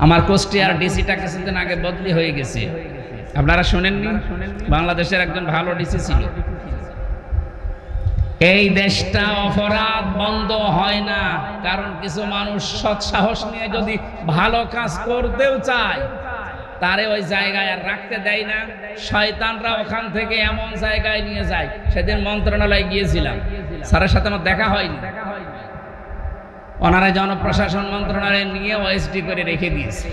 আমার কুষ্টিয়ার ডিসিটা কিছুদিন আগে বদলি হয়ে গেছে, আপনারা শোনেননি? বাংলাদেশের একজন ভালো ডিসি ছিল। এই দেশটা অপরাধ বন্ধ হয় না, কারণ কিছু মানুষ সৎ সাহস নিয়ে যদি ভালো কাজ করতেও চায় তারে ওই জায়গায় আর রাখতে দেয় না। শয়তানরা ওখান থেকে এমন জায়গায় নিয়ে যায়। সেদিন মন্ত্রণালয়ে গিয়েছিলাম, স্যারের সাথে আমার দেখা হয়নি, ওনারা জনপ্রশাসন মন্ত্রণালয়ে নিয়ে ওএসডি করে রেখে দিয়েছে।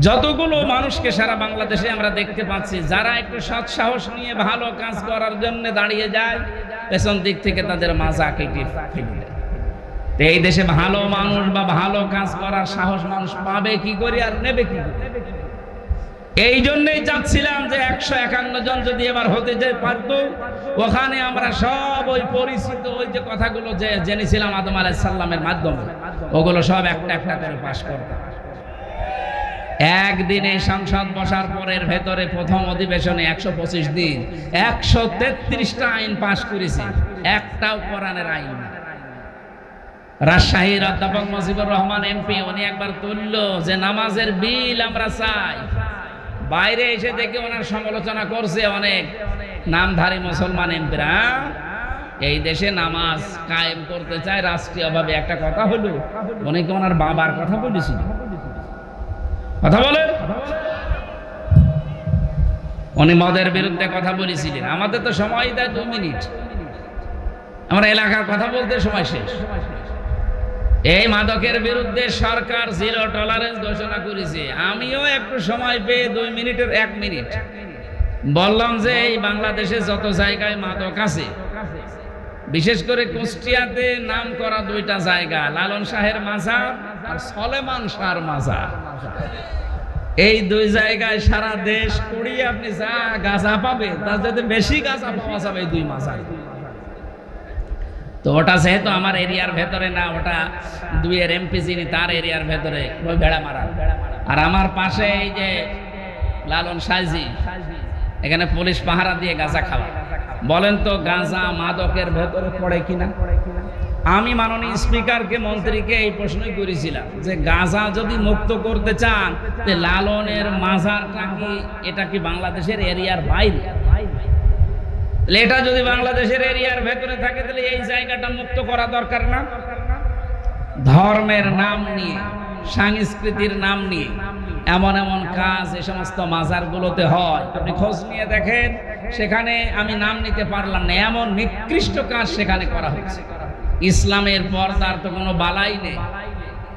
যতগুলো মানুষকে সারা বাংলাদেশে আমরা দেখতে পাচ্ছি যারা একটু সৎ সাহস নিয়ে ভালো কাজ করার জন্য দাঁড়িয়ে যায়, পেছন দিক থেকে তাদের মাজা কেটে ফেলে দেয়। এই দেশে ভালো মানুষ বা ভালো কাজ করার সাহস মানুষ পাবে কি করে আর নেবে কি করে? এই জন্যই চাচ্ছিলাম যে 151 জন যদি এবার হতে যে পারতো, ওখানে আমরা সব ওই পরিচিত ওই যে কথাগুলো যে জেনেছিলাম আদম আলাইহিস সালামের মাধ্যমে, ওগুলো সব একটা একটা করে পাশ করতাম। একদিনে সংসদ বসার পরের ভেতরে প্রথম অধিবেশনে 125 দিন 133টা আইন পাশ করেছি, একটাও কোরআনের আইন না। রাজশাহীর অধ্যাপক মুজিবুর রহমান এমপি উনি একবার তুললো যে নামাজের বিল আমরা চাই, বাইরে এসে দেখে ওনার সমালোচনা করছে অনেক নামধারী মুসলমান এমপিরা। এই দেশে নামাজ কায়েম করতে চায় রাষ্ট্রীয়ভাবে। একটা কথা হলো, উনি কি ওনার বাবার কথা বলেছিল? কথা বলেন। উনি মদের বিরুদ্ধে কথা বলেছিলেন। আমাদের তো সময় দেয় 2 মিনিট, আমরা এলাকার কথা বলতে সময় শেষ। এই মাদকের বিরুদ্ধে সরকার 0 টলারেন্স ঘোষণা করেছে। আমিও একটু সময় পেয়ে 2 মিনিটের 1 মিনিট বললাম যে এই বাংলাদেশে যত জায়গায় মাদক আছে, বিশেষ করে কুষ্টিয়াতে নাম করা 2টা জায়গা, লালন শাহের মাজার আর সলেমান শাহর মাজার, এই 2 জায়গায় সারা দেশ করিয়ে আপনি যা গাঁজা পাবেন তার যাতে বেশি গাঁজা পাওয়া যাবে এই 2 মাজার। তো ওটা যেহেতু আমার এরিয়ার ভেতরে না, ওটা 2 এর এমপি যিনি তার এরিয়ার ভেতরে ওই ভেড়া মারা। আর আমার পাশে এই যে লালন শাহজি, এখানে পুলিশ পাহারা দিয়ে গাঁজা খাওয়া। বলেন তো গাঁজা মাদকের ভেতরে পড়ে কিনা? আমি মাননীয় স্পিকারকে মন্ত্রীকে এই প্রশ্নই করেছিলাম যে গাঁজা যদি মুক্ত করতে চান তে লালনের মাজারটা কি এটা কি বাংলাদেশের এরিয়ার বাইরে? এটা যদি বাংলাদেশের এরিয়ার ভেতরে থাকে তাহলে এই জায়গাটা মুক্ত করা দরকার না? ধর্মের নাম নিয়ে, সংস্কৃতির নাম নিয়ে এমন এমন কাজ এই সমস্ত মাজারগুলোতে হয়। আপনি খোঁজ নিয়ে দেখেন, সেখানে আমি নাম নিতে পারলাম না, এমন নিকৃষ্ট কাজ সেখানে করা হচ্ছে। ইসলামের পর্দার তো কোনো বালাই নেই।